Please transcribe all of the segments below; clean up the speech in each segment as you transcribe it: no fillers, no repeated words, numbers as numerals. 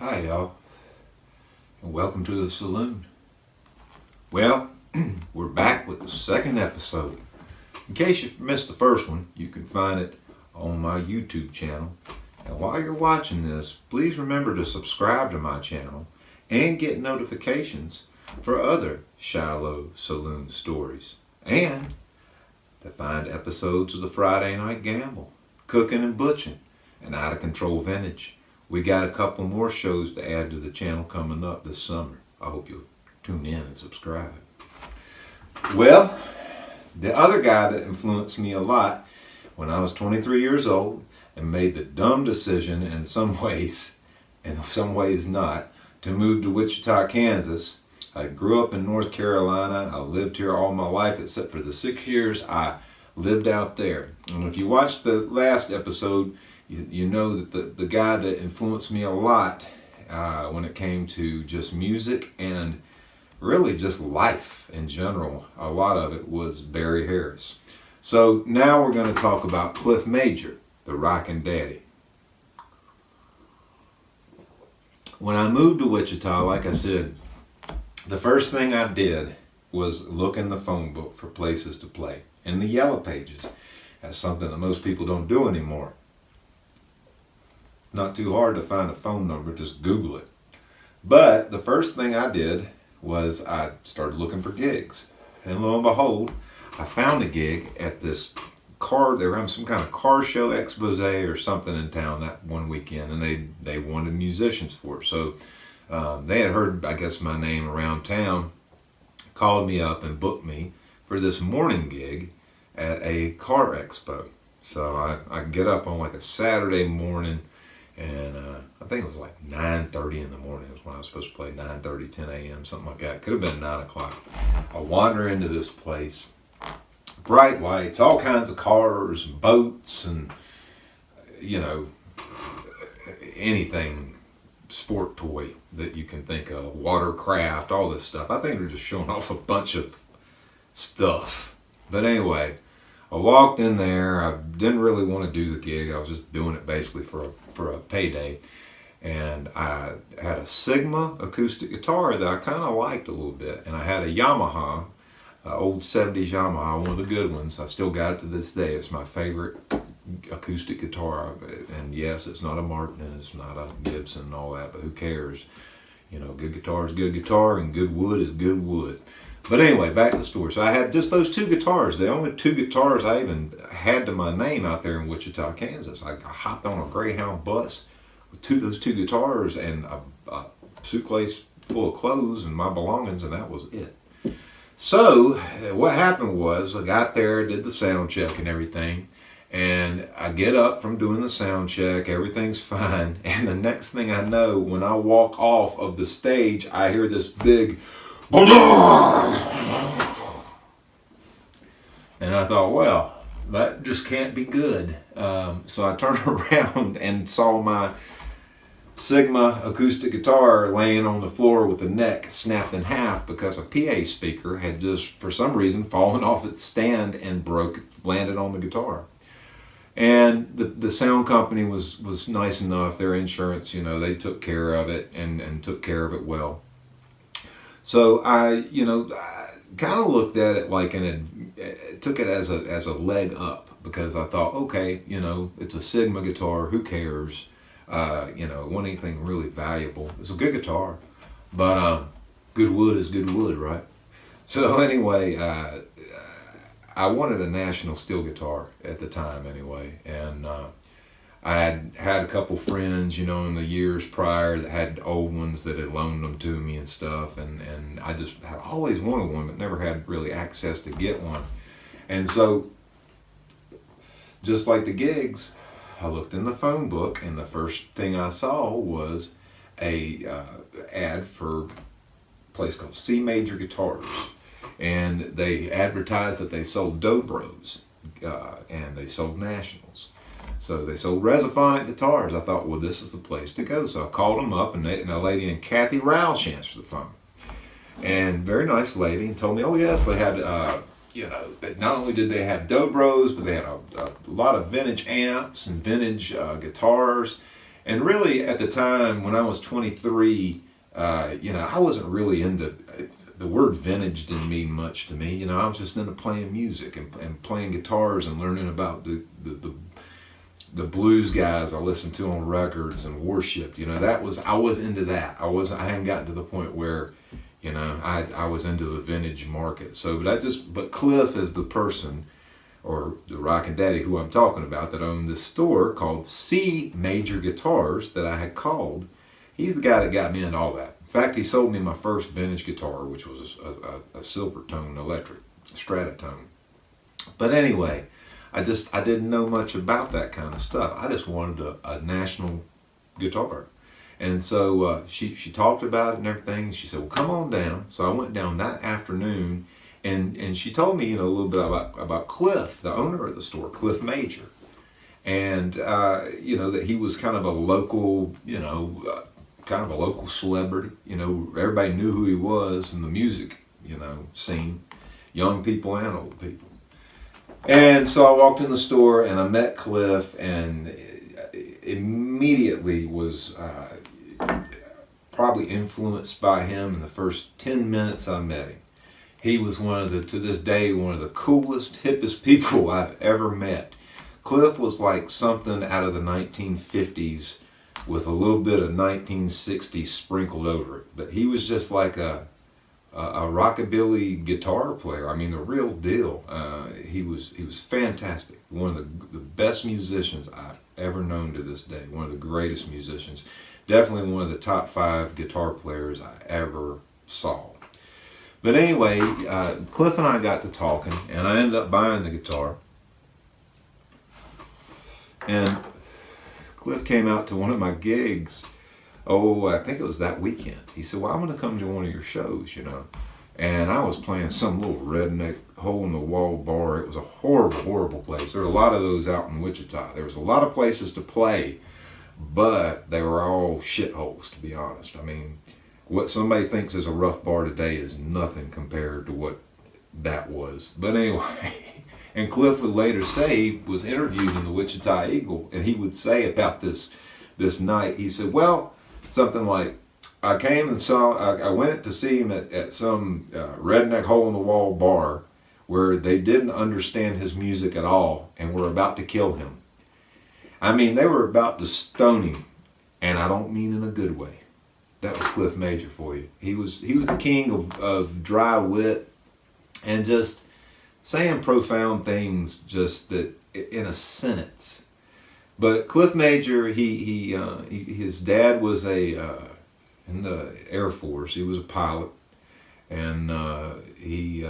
Hi y'all, and welcome to the Saloon. Well, we're back with the second episode. In case you missed the first one, you can find it on my YouTube channel. And while you're watching this, please remember to subscribe to my channel and get notifications for other Shiloh Saloon stories. And to find episodes of the Friday Night Gamble, Cooking and Butching, and Out of Control Vintage. We got a couple more shows to add to the channel coming up this summer. I hope you'll tune in and subscribe. Well, the other guy that influenced me a lot when I was 23 years old and made the dumb decision in some ways, and in some ways not, to move to Wichita, Kansas. I grew up in North Carolina. I lived here all my life except for the 6 years I lived out there. And if you watched the last episode, you know that the guy that influenced me a lot when it came to just music and really just life in general, a lot of it was Barry Harris. So now we're going to talk about Clif Major, the Rockin Daddy. When I moved to Wichita, like I said, the first thing I did was look in the phone book for places to play. In the Yellow Pages. That's something that most people don't do anymore. Not too hard to find a phone number, just Google it. But the first thing I did was I started looking for gigs. And lo and behold, I found a gig at this car, they were having some kind of car show expose or something in town that one weekend, and they wanted musicians for it. So they had heard, I guess, my name around town, called me up and booked me for this morning gig at a car expo. So I get up on like a Saturday morning, and I think it was like 9:30 in the morning was when I was supposed to play, 9:30, 10 a.m., something like that. Could have been 9 o'clock. I wander into this place, bright lights, all kinds of cars, and boats, and, you know, anything sport toy that you can think of, watercraft, all this stuff. I think they're just showing off a bunch of stuff. But anyway, I walked in there. I didn't really want to do the gig. I was just doing it basically for a payday. And I had a Sigma acoustic guitar that I kind of liked a little bit. And I had a Yamaha, old 70s Yamaha, one of the good ones. I still got it to this day. It's my favorite acoustic guitar. And yes, it's not a Martin and it's not a Gibson and all that, but who cares? You know, good guitar is good guitar and good wood is good wood. But anyway, back to the story. So I had just those two guitars. The only two guitars I even had to my name out there in Wichita, Kansas. I hopped on a Greyhound bus with those two guitars and a suitcase full of clothes and my belongings, and that was it. So what happened was I got there, did the sound check and everything, and I get up from doing the sound check, everything's fine, and the next thing I know, when I walk off of the stage, I hear this big and I thought, well, that just can't be good. So I turned around and saw my Sigma acoustic guitar laying on the floor with the neck snapped in half because a PA speaker had just, for some reason, fallen off its stand and landed on the guitar. And the sound company was nice enough. Their insurance, you know, they took care of it and took care of it well. So I kind of looked at it like took it as a leg up, because I thought, okay, you know, it's a Sigma guitar, who cares? You know, it wasn't anything really valuable. It's a good guitar, but good wood is good wood, right? So anyway, I wanted a National steel guitar at the time anyway, and I had a couple friends, you know, in the years prior that had old ones that had loaned them to me and stuff, and I just had always wanted one but never had really access to get one. And so, just like the gigs, I looked in the phone book, and the first thing I saw was a ad for a place called C Major Guitars, and they advertised that they sold Dobros and they sold Nationals. So they sold Resophonic guitars. I thought, well, this is the place to go. So I called them up, and a lady named Kathy Roush answered the phone. And very nice lady, and told me, oh yes, they had, not only did they have Dobros, but they had a lot of vintage amps and vintage guitars. And really, at the time when I was 23, I wasn't really into the word vintage. Didn't mean much to me. I was just into playing music and playing guitars and learning about the blues guys I listened to on records and worshipped. I was into that. I hadn't gotten to the point where, I was into the vintage market. But Clif is the person, or the Rockin Daddy who I'm talking about, that owned this store called C Major Guitars that I had called. He's the guy that got me into all that. In fact, he sold me my first vintage guitar, which was a silver tone electric Stratotone. But anyway, I didn't know much about that kind of stuff. I just wanted a national guitar. And so she talked about it and everything. She said, well, come on down. So I went down that afternoon, and she told me, a little bit about Clif, the owner of the store, Clif Major. And, that he was kind of a local, kind of a local celebrity. Everybody knew who he was in the music, scene, young people and old people. And so I walked in the store and I met Clif, and immediately was probably influenced by him in the first 10 minutes I met him. He was to this day, one of the coolest, hippest people I've ever met. Clif was like something out of the 1950s with a little bit of 1960s sprinkled over it. But he was just like a rockabilly guitar player. I mean, the real deal. He was fantastic. One of the best musicians I've ever known to this day. One of the greatest musicians. Definitely one of the top 5 guitar players I ever saw. But anyway, Clif and I got to talking, and I ended up buying the guitar. And Clif came out to one of my gigs. I think it was that weekend. He said, well, I'm going to come to one of your shows, And I was playing some little redneck hole-in-the-wall bar. It was a horrible, horrible place. There were a lot of those out in Wichita. There was a lot of places to play, but they were all shitholes, to be honest. I mean, what somebody thinks is a rough bar today is nothing compared to what that was. But anyway, and Clif would later say, he was interviewed in the Wichita Eagle, and he would say about this night, he said, well, something like, I came and I went to see him at some redneck hole-in-the-wall bar where they didn't understand his music at all and were about to kill him. I mean, they were about to stone him, and I don't mean in a good way. That was Clif Major for you. He was the king of dry wit and just saying profound things just that in a sentence. But Clif Major, his dad was in the Air Force. He was a pilot, and he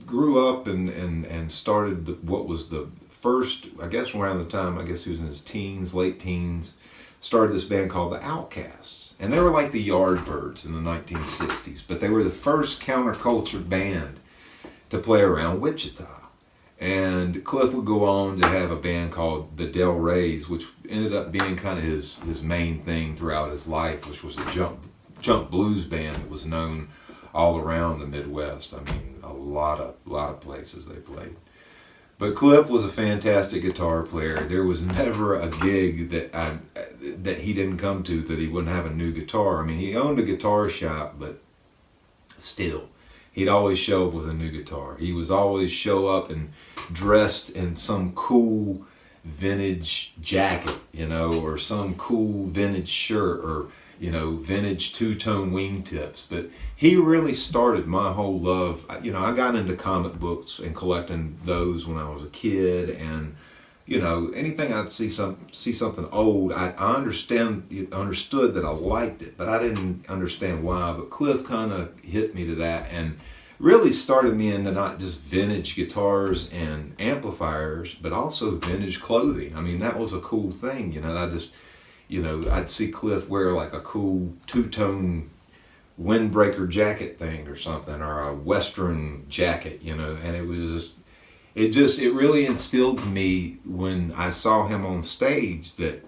grew up and started what was the first, I guess around the time, I guess he was in his teens, late teens, started this band called the Outcasts. And they were like the Yardbirds in the 1960s, but they were the first counterculture band to play around Wichita. And Clif would go on to have a band called the Del Reys, which ended up being kind of his main thing throughout his life, which was a jump blues band that was known all around the Midwest. I mean, a lot of places they played. But Clif was a fantastic guitar player. There was never a gig that he didn't come to that he wouldn't have a new guitar. I mean, he owned a guitar shop, but still, he'd always show up with a new guitar. He was always show up and dressed in some cool vintage jacket, or some cool vintage shirt, or, vintage two-tone wingtips. But he really started my whole love. I got into comic books and collecting those when I was a kid, and anything I'd see something old, I understood that I liked it, but I didn't understand why. But Clif kind of hit me to that and really started me into not just vintage guitars and amplifiers, but also vintage clothing. I mean, that was a cool thing. I'd see Clif wear like a cool two-tone windbreaker jacket thing or something, or a Western jacket, and it really instilled to me when I saw him on stage that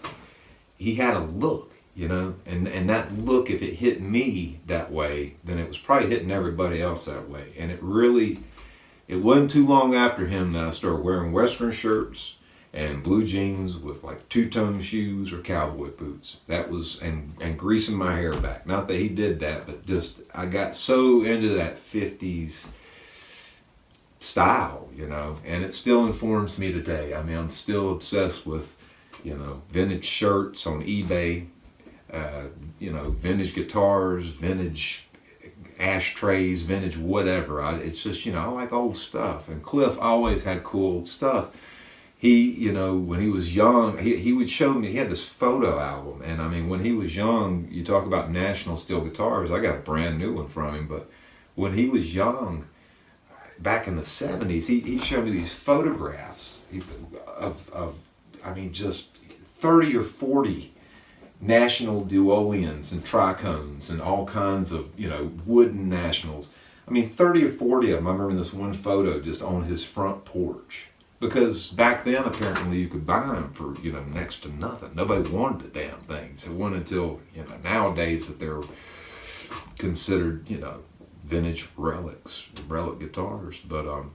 he had a look, and that look, if it hit me that way, then it was probably hitting everybody else that way. And it wasn't too long after him that I started wearing Western shirts and blue jeans with like two-tone shoes or cowboy boots. That was, and greasing my hair back. Not that he did that, but just I got so into that 50s style, you know, and it still informs me today. I mean, I'm still obsessed with, you know, vintage shirts on eBay, you know, vintage guitars, vintage ashtrays, vintage whatever. It's just, you know, I like old stuff. And Clif always had cool old stuff. He, you know, when he was young, he would show me, he had this photo album. And I mean, when he was young, you talk about National Steel guitars, I got a brand new one from him. But when he was young, back in the 70s, he showed me these photographs of I mean, just 30 or 40 National Duolians and Tricones and all kinds of, you know, wooden Nationals. I mean, 30 or 40 of them. I remember this one photo just on his front porch. Because back then, apparently, you could buy them for, you know, next to nothing. Nobody wanted the damn things. It wasn't until, you know, nowadays that they're considered, you know, vintage relic guitars. But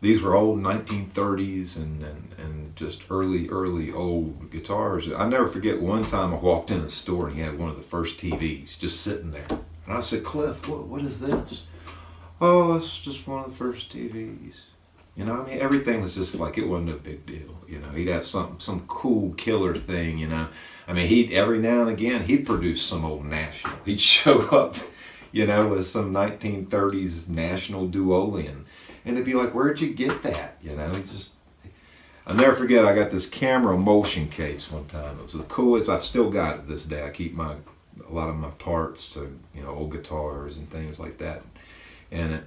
these were old 1930s and just early old guitars. I never forget one time I walked in a store and he had one of the first TVs just sitting there. And I said, Clif, what is this? Oh, it's just one of the first TVs. You know, I mean, everything was just like, it wasn't a big deal. You know, he'd have some cool killer thing, you know. I mean, every now and again, he'd produce some old National. He'd show up, you know, with some 1930s National Duolian. And it'd be like, where'd you get that? You know, I'll never forget, I got this camera motion case one time. It was the coolest. I've still got it to this day. I keep a lot of my parts to, you know, old guitars and things like that. And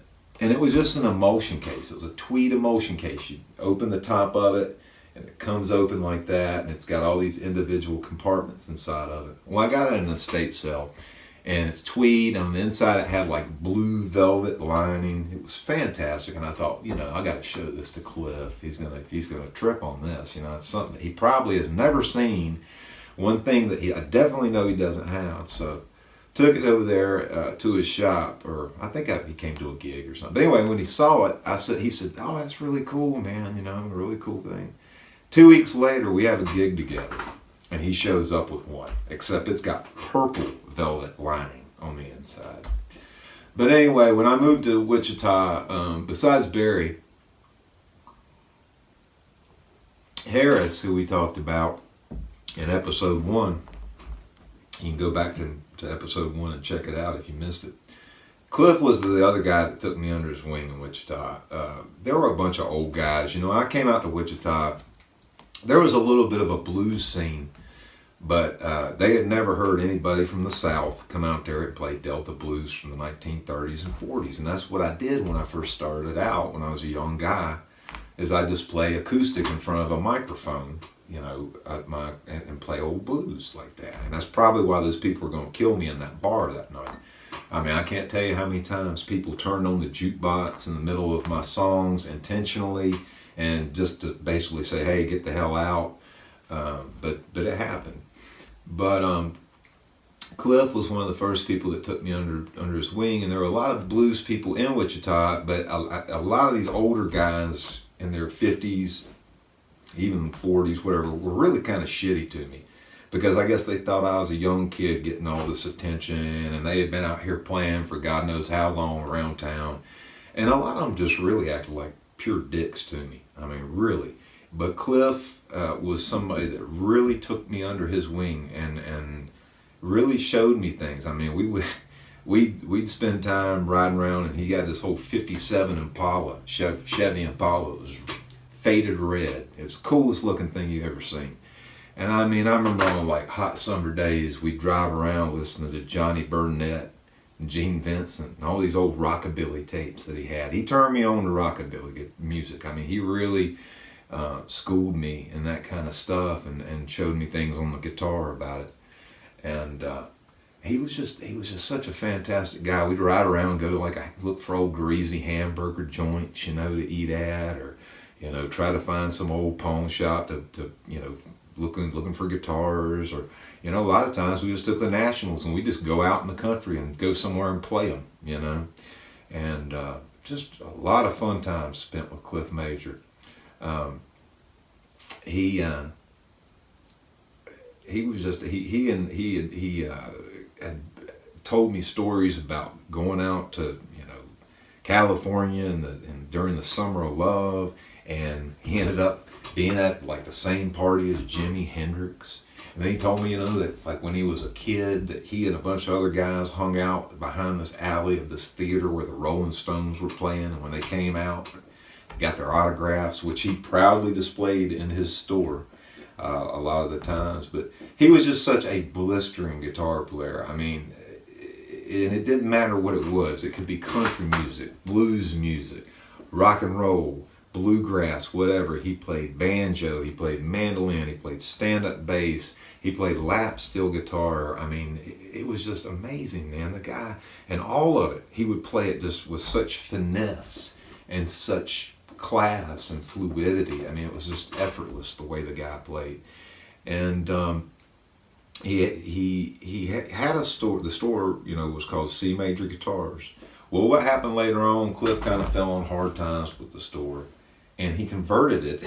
it was just an emulsion case. It was a tweed emulsion case. You open the top of it, and it comes open like that, and it's got all these individual compartments inside of it. Well, I got it in an estate sale, and it's tweed. On the inside, it had like blue velvet lining. It was fantastic, and I thought, you know, I got to show this to Clif. He's gonna trip on this. You know, it's something that he probably has never seen. One thing that I definitely know he doesn't have. So took it over there to his shop, or I think he came to a gig or something. But anyway, when he saw it, he said, oh, that's really cool, man. You know, a really cool thing. 2 weeks later, we have a gig together, and he shows up with one, except it's got purple velvet lining on the inside. But anyway, when I moved to Wichita, besides Barry, Harris, who we talked about in episode 1, you can go back to episode 1 and check it out if you missed it. Clif was the other guy that took me under his wing in Wichita. There were a bunch of old guys. You know, I came out to Wichita. There was a little bit of a blues scene, but they had never heard anybody from the South come out there and play Delta blues from the 1930s and 40s. And that's what I did when I first started out, when I was a young guy, is I just play acoustic in front of a microphone, you know, and play old blues like that. And that's probably why those people were going to kill me in that bar that night. I mean, I can't tell you how many times people turned on the jukebox in the middle of my songs intentionally, and just to basically say, hey, get the hell out. But it happened. But Clif was one of the first people that took me under his wing, and there were a lot of blues people in Wichita, but a lot of these older guys in their 50s, even 40s, whatever, were really kind of shitty to me, because I guess they thought I was a young kid getting all this attention, and they had been out here playing for God knows how long around town, and a lot of them just really acted like pure dicks to me. I mean, really. But Clif was somebody that really took me under his wing and really showed me things. I mean, we'd spend time riding around, and he got this whole 57 Impala, Chevy Impala. It was faded red. It was the coolest looking thing you ever seen. And I mean, I remember on like hot summer days, we'd drive around listening to Johnny Burnett and Gene Vincent and all these old rockabilly tapes that he had. He turned me on to rockabilly music. I mean, he really schooled me in that kind of stuff and showed me things on the guitar about it. And he was just such a fantastic guy. We'd ride around and go to look for old greasy hamburger joints, you know, to eat at, or, you know, try to find some old pawn shop to you know, looking for guitars, or, you know, a lot of times we just took the Nationals and we just go out in the country and go somewhere and play them, you know, and just a lot of fun times spent with Clif Major. he was just he had told me stories about going out to California and during the summer of love, and he ended up being at like the same party as Jimi Hendrix. And then he told me, that like when he was a kid, that he and a bunch of other guys hung out behind this alley of this theater where the Rolling Stones were playing, and when they came out, they got their autographs, which he proudly displayed in his store a lot of the times. But he was just such a blistering guitar player. I mean, and it didn't matter what it was. It could be country music, blues music, rock and roll, bluegrass, whatever. He played banjo, he played mandolin, he played stand-up bass, he played lap steel guitar. I mean, it was just amazing, man. The guy, and all of it, he would play it just with such finesse and such class and fluidity. I mean, it was just effortless the way the guy played. And he had a store. The store, was called C Major Guitars. Well, what happened later on, Clif kind of fell on hard times with the store, and he converted it.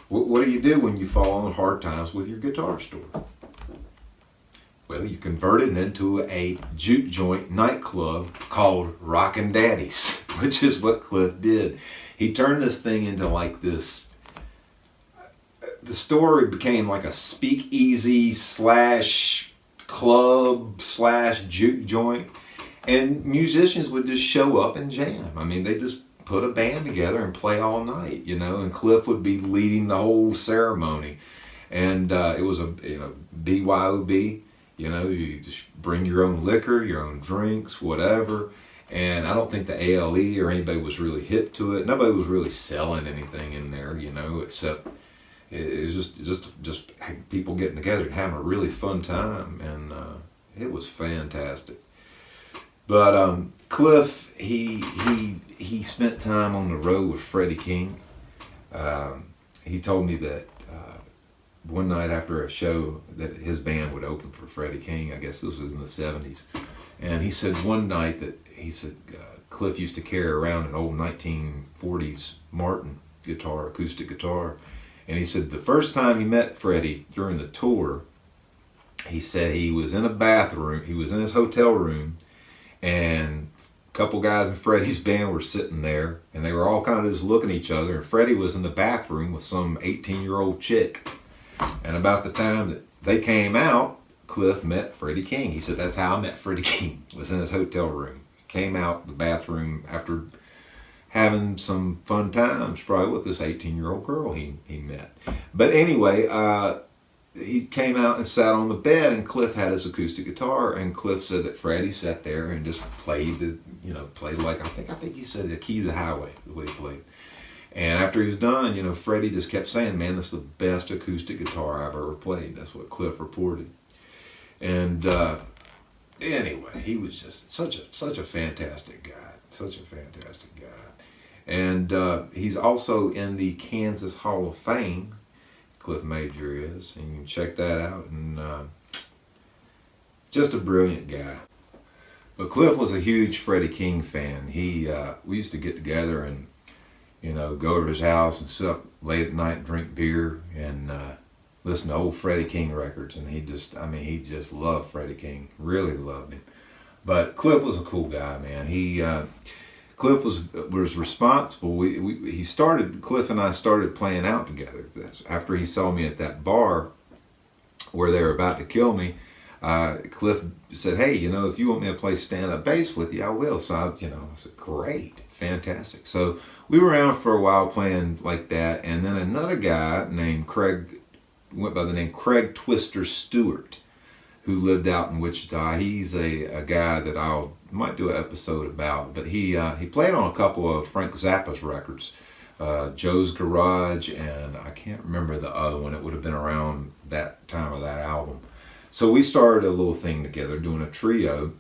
What do you do when you fall on hard times with your guitar store? Well, you convert it into a juke joint nightclub called Rockin Daddy's, which is what Clif did. He turned this thing into like this. The store became like a speakeasy / club / juke joint, and musicians would just show up and jam. I mean, they just put a band together and play all night, and Clif would be leading the whole ceremony. And it was a BYOB, you just bring your own liquor, your own drinks, whatever. And I don't think the ALE or anybody was really hip to it. Nobody was really selling anything in there, except it was just people getting together and having a really fun time, and it was fantastic. But Clif, he spent time on the road with Freddie King. He told me that one night after a show that his band would open for Freddie King. I guess this was in the 70s. And he said one night that Clif used to carry around an old 1940s Martin guitar, acoustic guitar. And he said the first time he met Freddie during the tour, he said he was in a bathroom, he was in his hotel room, and a couple guys in Freddie's band were sitting there, and they were all kind of just looking at each other, and Freddie was in the bathroom with some 18-year-old chick. And about the time that they came out, Clif met Freddie King. He said, that's how I met Freddie King, was in his hotel room. Came out the bathroom after having some fun times, probably with this 18-year-old girl he met. But anyway, he came out and sat on the bed, and Clif had his acoustic guitar, and Clif said that Freddie sat there and just played played like, I think he said the Key to the Highway, the way he played. And after he was done, Freddie just kept saying, man, this is the best acoustic guitar I've ever played. That's what Clif reported. And anyway, he was just such a fantastic guy, such a fantastic guy. And he's also in the Kansas Hall of Fame. Clif Major is, and you can check that out. And just a brilliant guy. But Clif was a huge Freddie King fan. We used to get together and go to his house and sit up late at night and drink beer and listen to old Freddie King records. And he just loved Freddie King, really loved him. But Clif was a cool guy, man. Clif was responsible. Clif and I started playing out together. After he saw me at that bar where they were about to kill me, Clif said, hey, if you want me to play stand-up bass with you, I will. So I said, great, fantastic. So we were around for a while playing like that. And then another guy named Craig, went by the name Craig Twister Stewart, who lived out in Wichita. He's a guy that I might do an episode about, but he played on a couple of Frank Zappa's records, Joe's Garage, and I can't remember the other one. It would have been around that time of that album. So we started a little thing together, doing a trio.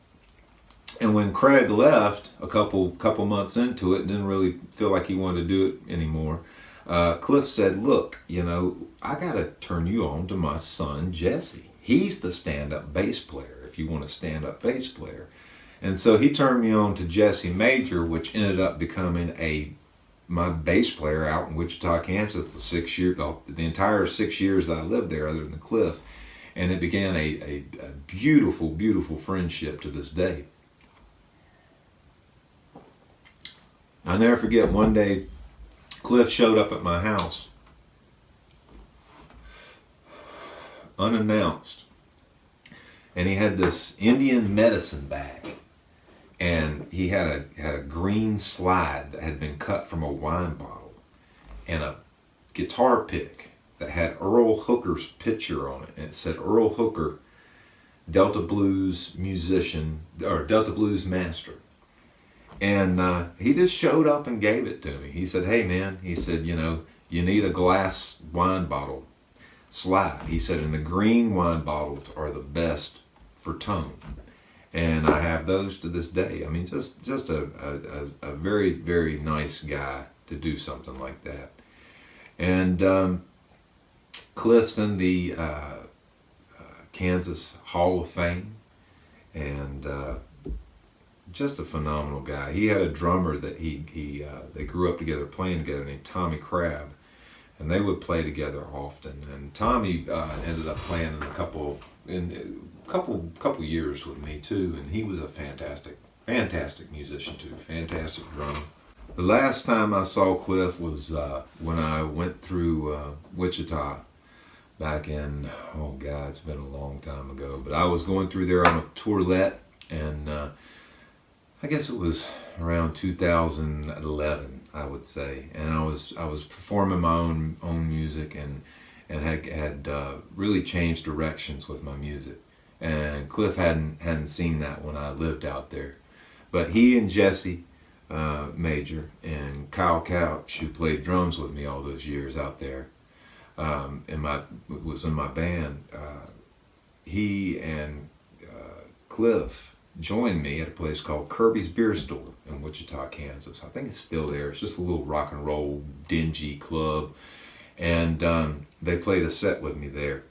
And when Craig left a couple months into it, didn't really feel like he wanted to do it anymore, Clif said, look, I got to turn you on to my son, Jesse. He's the stand-up bass player, if you want a stand-up bass player. And so he turned me on to Jesse Major, which ended up becoming a my bass player out in Wichita, Kansas, the entire 6 years that I lived there, other than Clif, and it began a beautiful, beautiful friendship to this day. I'll never forget one day, Clif showed up at my house, unannounced, and he had this Indian medicine bag, and he had a green slide that had been cut from a wine bottle, and a guitar pick that had Earl Hooker's picture on it, and it said Earl Hooker, Delta Blues musician, or Delta Blues master. And he just showed up and gave it to me. He said, "Hey man," he said, "you know, you need a glass wine bottle slide." He said, "and the green wine bottles are the best for tone." And I have those to this day. I mean, just a very, very nice guy to do something like that. And Clif's in the Kansas Hall of Fame, and just a phenomenal guy. He had a drummer that they grew up together, playing together, named Tommy Crabb, and they would play together often. And Tommy ended up playing in a couple years with me too, and he was a fantastic musician too, fantastic drummer. The last time I saw Clif was when I went through Wichita back in, oh God, it's been a long time ago, but I was going through there on a tourlet, and I guess it was around 2011, I would say, and I was performing my own music, and had really changed directions with my music. And Clif hadn't seen that when I lived out there, but he and Jesse Major and Kyle Couch, who played drums with me all those years out there, was in my band. He and Clif joined me at a place called Kirby's Beer Store in Wichita, Kansas. I think it's still there. It's just a little rock and roll, dingy club. And they played a set with me there.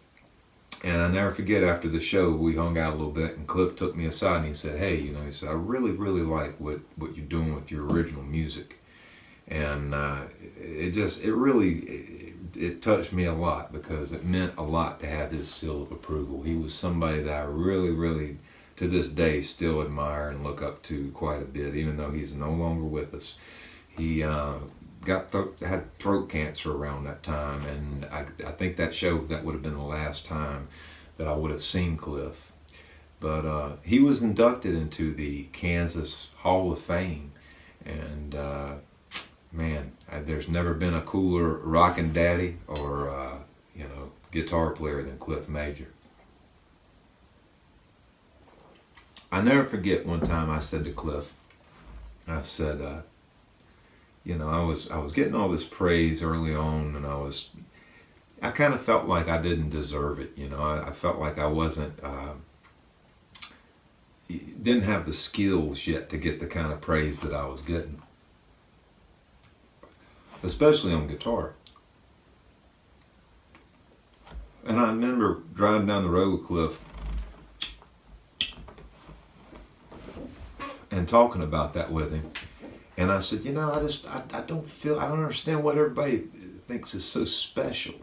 And I never forget, after the show, we hung out a little bit, and Clif took me aside and he said, "Hey, you know," he said, "I really, really like what you're doing with your original music." And it touched me a lot, because it meant a lot to have his seal of approval. He was somebody that I really, really, to this day, still admire and look up to quite a bit, even though he's no longer with us. He had throat cancer around that time, and I think that would have been the last time that I would have seen Clif. But he was inducted into the Kansas Hall of Fame, and man, there's never been a cooler Rockin Daddy or guitar player than Clif Major. I never forget one time I said to Clif, I said, I was getting all this praise early on, and I kind of felt like I didn't deserve it. I felt like I didn't have the skills yet to get the kind of praise that I was getting, especially on guitar. And I remember driving down the road with Clif and talking about that with him. And I said, I don't understand what everybody thinks is so special.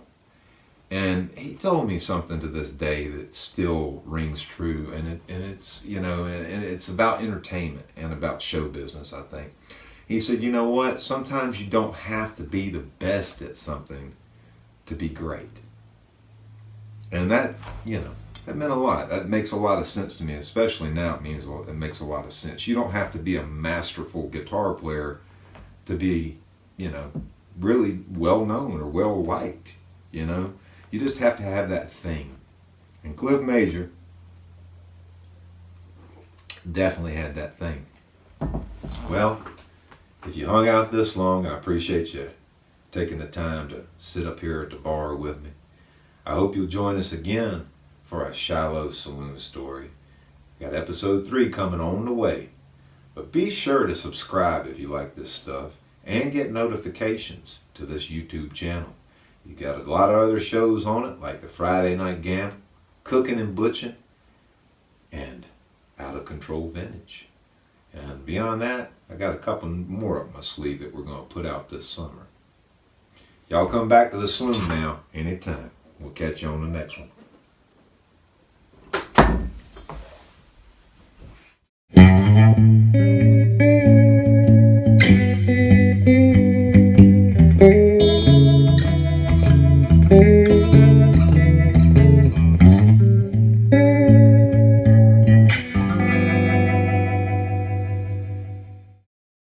And he told me something to this day that still rings true, and it's about entertainment and about show business, I think. He said, "You know what? Sometimes you don't have to be the best at something to be great." And that meant a lot. That makes a lot of sense to me, especially now. It makes a lot of sense. You don't have to be a masterful guitar player to be, really well known or well liked. You just have to have that thing. And Clif Major definitely had that thing. Well, if you hung out this long, I appreciate you taking the time to sit up here at the bar with me. I hope you'll join us again for a Shiloh Saloon story. Got episode 3 coming on the way. But be sure to subscribe if you like this stuff, and get notifications to this YouTube channel. You got a lot of other shows on it, like the Friday Night Gamble, Cooking and Butching, and Out of Control Vintage. And beyond that, I got a couple more up my sleeve that we're going to put out this summer. Y'all come back to the Saloon now, anytime. We'll catch you on the next one.